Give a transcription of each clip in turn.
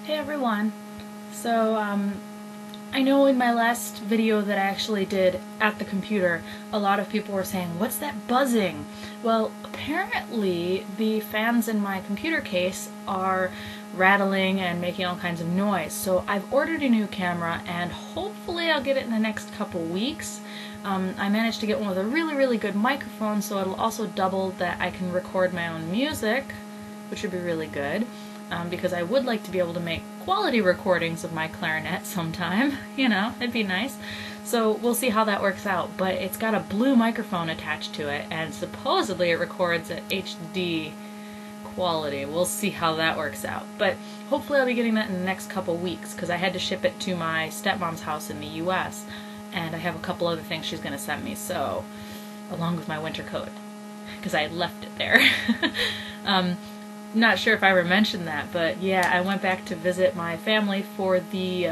Hey everyone. So, I know in my last video that I actually did at the computer, a lot of people were saying, "What's that buzzing?" Well, apparently the fans in my computer case are rattling and making all kinds of noise. So I've ordered a new camera and hopefully I'll get it in the next couple weeks. I managed to get one with a really good microphone, so it'll also double that I can record my own music, which would be really good. Because I would like to be able to make quality recordings of my clarinet sometime. You know, it'd be nice. So we'll see how that works out. But it's got a blue microphone attached to it, and supposedly it records at HD quality. We'll see how that works out. But hopefully I'll be getting that in the next couple weeks, because I had to ship it to my stepmom's house in the US, and I have a couple other things she's going to send me, so along with my winter coat, because I left it there. Not sure if I ever mentioned that, but yeah, I went back to visit my family for the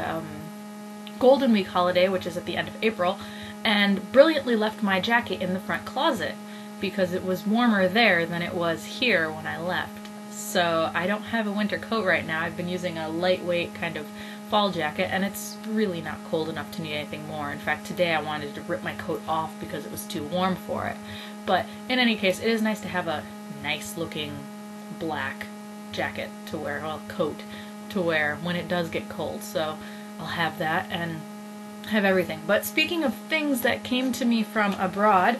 Golden Week holiday, which is at the end of April, and brilliantly left my jacket in the front closet because it was warmer there than it was here when I left. So I don't have a winter coat right now. I've been using a lightweight kind of fall jacket, and it's really not cold enough to need anything more. In fact, today I wanted to rip my coat off because it was too warm for it. But in any case, it is nice to have a nice looking black jacket to wear, well, coat to wear when it does get cold. So I'll have that and have everything. But speaking of things that came to me from abroad,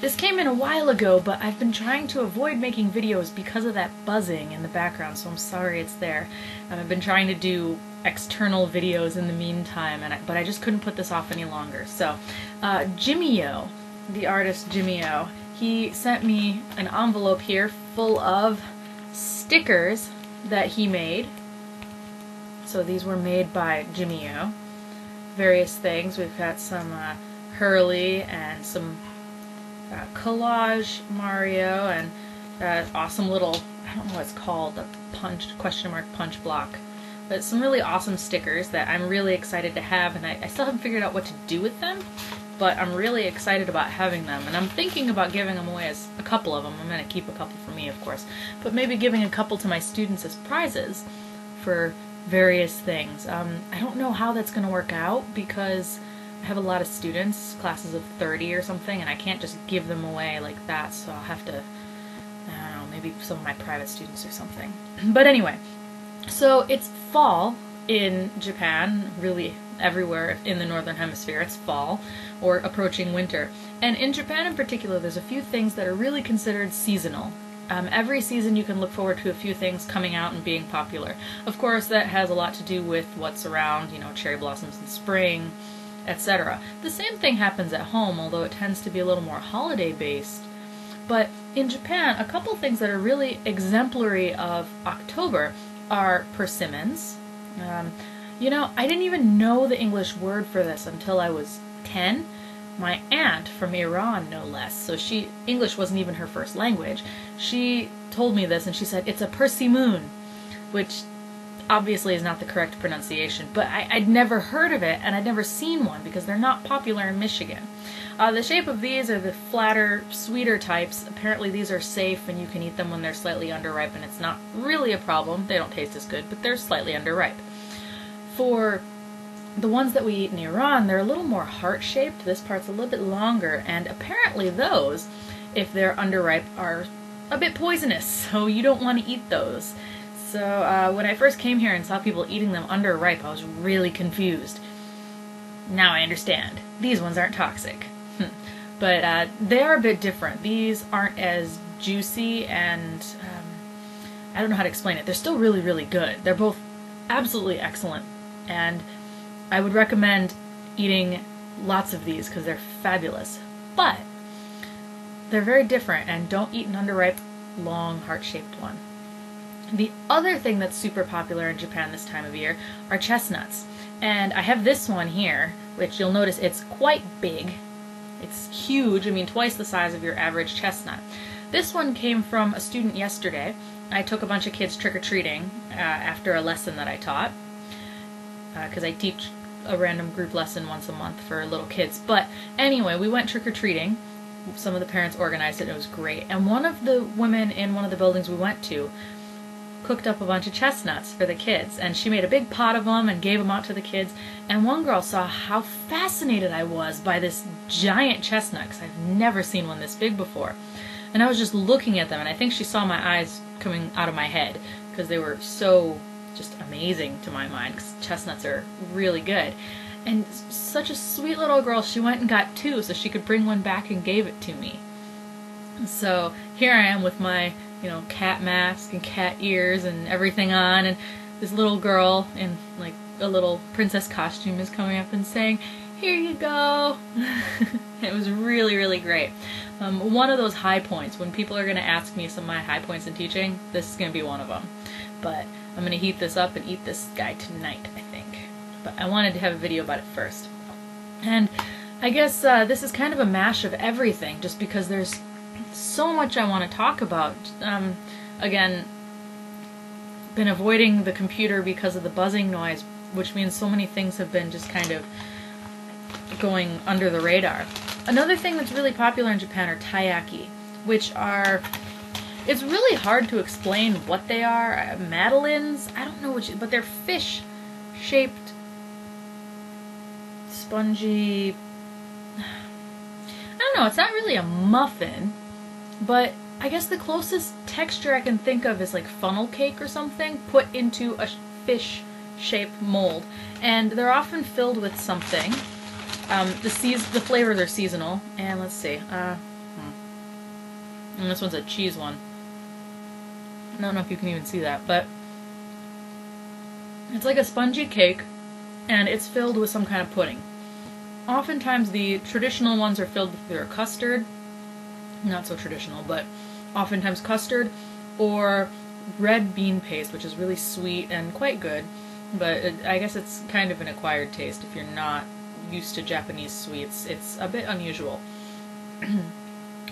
this came in a while ago, but I've been trying to avoid making videos because of that buzzing in the background, so I'm sorry it's there. I've been trying to do external videos in the meantime, but I just couldn't put this off any longer. So Jimmy O, the artist Jimmy O, he sent me an envelope here full of stickers that he made. So these were made by Jimmy O. Various things. We've got some Hurley and some collage Mario and awesome little, I don't know what it's called, a punch, question mark punch block. But some really awesome stickers that I'm really excited to have, and I still haven't figured out what to do with them. But I'm really excited about having them, and I'm thinking about giving them away as a couple of them. I'm going to keep a couple for me, of course, but maybe giving a couple to my students as prizes for various things. I don't know how that's going to work out because I have a lot of students, classes of 30 or something, and I can't just give them away like that, so I'll have to, I don't know, maybe some of my private students or something. But anyway, so it's fall in Japan, really everywhere in the northern hemisphere. It's fall or approaching winter, and in Japan in particular there's a few things that are really considered seasonal. Every season you can look forward to a few things coming out and being popular. Of course that has a lot to do with what's around, you know, cherry blossoms in spring, etc. The same thing happens at home, although it tends to be a little more holiday based. But in Japan, a couple things that are really exemplary of October are persimmons. You know, I didn't even know the English word for this until I was 10. My aunt from Iran, no less, so English wasn't even her first language. She told me this and she said, it's a persimmon, which obviously is not the correct pronunciation, but I'd never heard of it and I'd never seen one because they're not popular in Michigan. The shape of these are the flatter, sweeter types. Apparently these are safe and you can eat them when they're slightly underripe, and it's not really a problem. They don't taste as good, but they're slightly underripe. For the ones that we eat in Iran, they're a little more heart-shaped. This part's a little bit longer, and apparently those, if they're underripe, are a bit poisonous, so you don't want to eat those. So when I first came here and saw people eating them underripe, I was really confused. Now I understand. These ones aren't toxic. But they are a bit different. These aren't as juicy, and I don't know how to explain it. They're still really good. They're both absolutely excellent, and I would recommend eating lots of these because they're fabulous. But they're very different, and don't eat an underripe, long, heart-shaped one. The other thing that's super popular in Japan this time of year are chestnuts. And I have this one here, which you'll notice it's quite big. It's huge, I mean twice the size of your average chestnut. This one came from a student yesterday. I took a bunch of kids trick-or-treating after a lesson that I taught, because I teach a random group lesson once a month for little kids. But anyway, we went trick-or-treating. Some of the parents organized it, and it was great. And one of the women in one of the buildings we went to cooked up a bunch of chestnuts for the kids, and she made a big pot of them and gave them out to the kids. And one girl saw how fascinated I was by this giant chestnut, because I've never seen one this big before. And I was just looking at them, and I think she saw my eyes coming out of my head, because they were so just amazing to my mind, because chestnuts are really good. And such a sweet little girl, she went and got two so she could bring one back and gave it to me. So here I am with my, cat mask and cat ears and everything on, and this little girl in like a little princess costume is coming up and saying, "Here you go." It was really, really great. One of those high points, when people are going to ask me some of my high points in teaching, this is going to be one of them. But I'm going to heat this up and eat this guy tonight, I think. But I wanted to have a video about it first. And I guess this is kind of a mash of everything, just because there's so much I want to talk about. Again, been avoiding the computer because of the buzzing noise, which means so many things have been just kind of going under the radar. Another thing that's really popular in Japan are taiyaki, which are, it's really hard to explain what they are. Madeleines? I don't know which, but they're fish-shaped, spongy, I don't know, it's not really a muffin, but I guess the closest texture I can think of is like funnel cake or something put into a fish-shaped mold. And they're often filled with something. The flavors are seasonal. And let's see. And this one's a cheese one. I don't know if you can even see that, but it's like a spongy cake, and it's filled with some kind of pudding. Oftentimes the traditional ones are filled with either custard, not so traditional, but oftentimes custard, or red bean paste, which is really sweet and quite good, but I guess it's kind of an acquired taste. If you're not used to Japanese sweets, it's a bit unusual.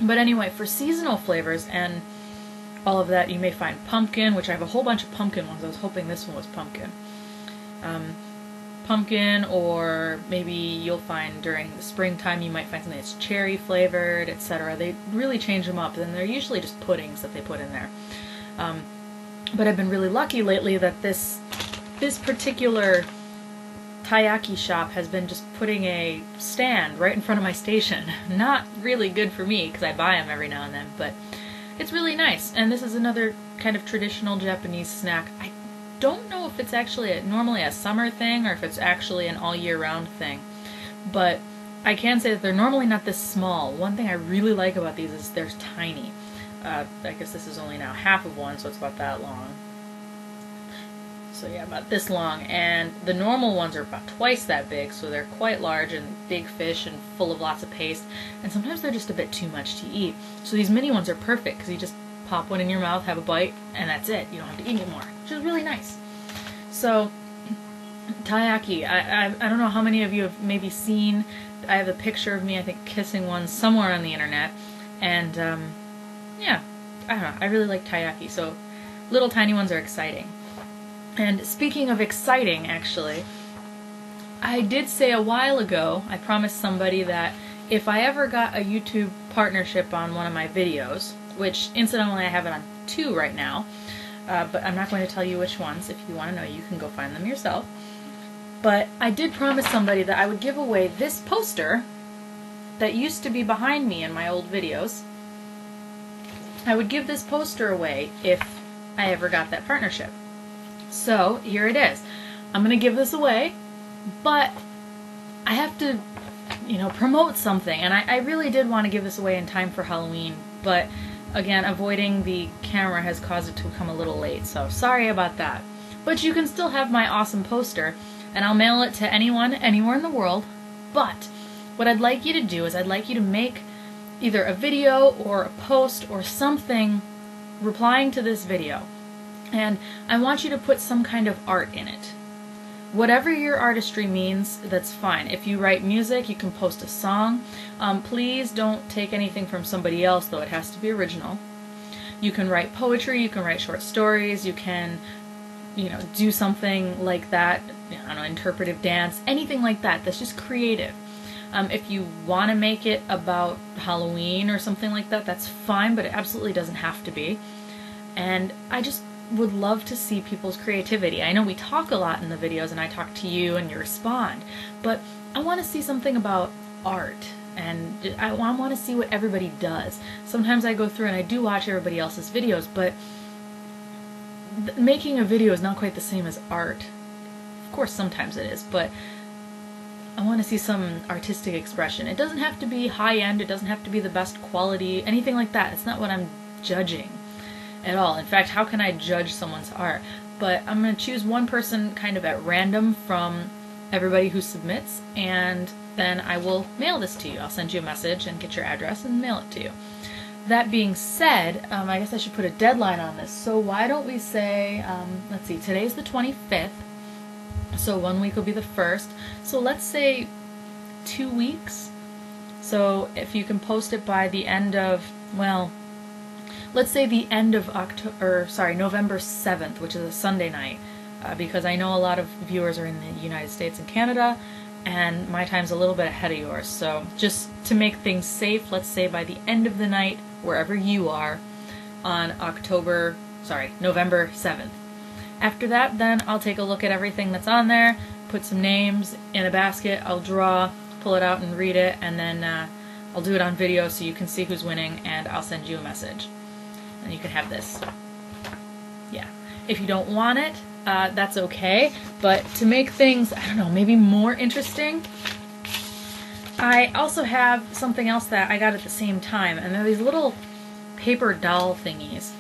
But anyway, for seasonal flavors and all of that, you may find pumpkin, which I have a whole bunch of pumpkin ones. I was hoping this one was pumpkin. Pumpkin, or maybe you'll find during the springtime you might find something that's cherry flavored, etc. They really change them up, and they're usually just puddings that they put in there. But I've been really lucky lately that this particular taiyaki shop has been just putting a stand right in front of my station. Not really good for me, because I buy them every now and then, but it's really nice. And this is another kind of traditional Japanese snack. I don't know if it's actually normally a summer thing or if it's actually an all year round thing, but I can say that they're normally not this small. One thing I really like about these is they're tiny. I guess this is only now half of one, so it's about that long. So yeah, about this long, and the normal ones are about twice that big, so they're quite large and big fish and full of lots of paste, and sometimes they're just a bit too much to eat. So these mini ones are perfect, because you just pop one in your mouth, have a bite, and that's it. You don't have to eat anymore, which is really nice. So, taiyaki, I don't know how many of you have maybe seen, I have a picture of me, I think, kissing one somewhere on the internet, and yeah, I don't know, I really like taiyaki, so little tiny ones are exciting. And speaking of exciting, actually, I did say a while ago, I promised somebody that if I ever got a YouTube partnership on one of my videos, which incidentally I have it on 2 right now, but I'm not going to tell you which ones. If you want to know, you can go find them yourself. But I did promise somebody that I would give away this poster that used to be behind me in my old videos. I would give this poster away if I ever got that partnership. So here it is. I'm going to give this away, but I have to, promote something. And I really did want to give this away in time for Halloween, but again, avoiding the camera has caused it to come a little late, so sorry about that. But you can still have my awesome poster, and I'll mail it to anyone, anywhere in the world. But what I'd like you to do is I'd like you to make either a video or a post or something replying to this video. And I want you to put some kind of art in it. Whatever your artistry means, that's fine. If you write music, you can post a song. Please don't take anything from somebody else, though. It has to be original. You can write poetry, you can write short stories, you can, do something like that, I don't know, interpretive dance, anything like that. That's just creative. If you want to make it about Halloween or something like that, that's fine, but it absolutely doesn't have to be. And I just would love to see people's creativity. I know we talk a lot in the videos and I talk to you and you respond, but I want to see something about art, and I want to see what everybody does. Sometimes I go through and I do watch everybody else's videos, but making a video is not quite the same as art. Of course, sometimes it is, but I want to see some artistic expression. It doesn't have to be high-end, it doesn't have to be the best quality, anything like that. It's not what I'm judging at all. In fact, how can I judge someone's art? But I'm going to choose one person kind of at random from everybody who submits, and then I will mail this to you. I'll send you a message and get your address and mail it to you. That being said, I guess I should put a deadline on this. So why don't we say, let's see, today's the 25th, so 1 week will be the 1st. So let's say 2 weeks. So if you can post it by the end of, well, let's say the end of November 7th, which is a Sunday night, because I know a lot of viewers are in the United States and Canada, and my time's a little bit ahead of yours. So just to make things safe, let's say by the end of the night, wherever you are, on November 7th. After that, then I'll take a look at everything that's on there, put some names in a basket, I'll draw, pull it out and read it, and then I'll do it on video so you can see who's winning, and I'll send you a message. And you can have this. Yeah. If you don't want it, that's okay, but to make things, I don't know, maybe more interesting, I also have something else that I got at the same time, and they're these little paper doll thingies,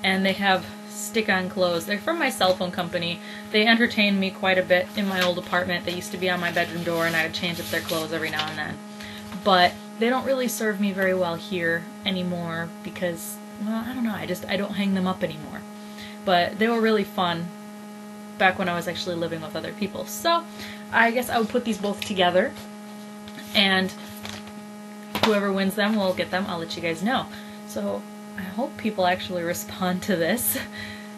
and they have stick-on clothes. They're from my cell phone company. They entertained me quite a bit in my old apartment. They used to be on my bedroom door, and I would change up their clothes every now and then. But they don't really serve me very well here anymore because, well, I don't know, I don't hang them up anymore. But they were really fun back when I was actually living with other people. So I guess I would put these both together, and whoever wins them will get them. I'll let you guys know. So I hope people actually respond to this,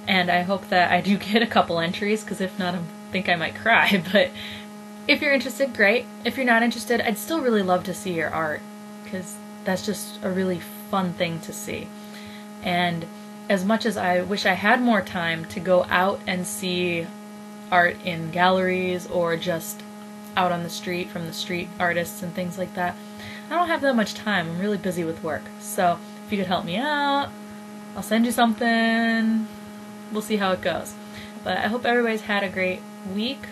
and I hope that I do get a couple entries, because if not, I think I might cry. But if you're interested, great. If you're not interested, I'd still really love to see your art, because that's just a really fun thing to see. And as much as I wish I had more time to go out and see art in galleries or just out on the street from the street artists and things like that, I don't have that much time. I'm really busy with work. So if you could help me out, I'll send you something. We'll see how it goes. But I hope everybody's had a great week.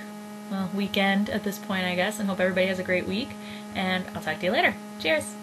Well, weekend at this point, I guess, and hope everybody has a great week. And I'll talk to you later. Cheers!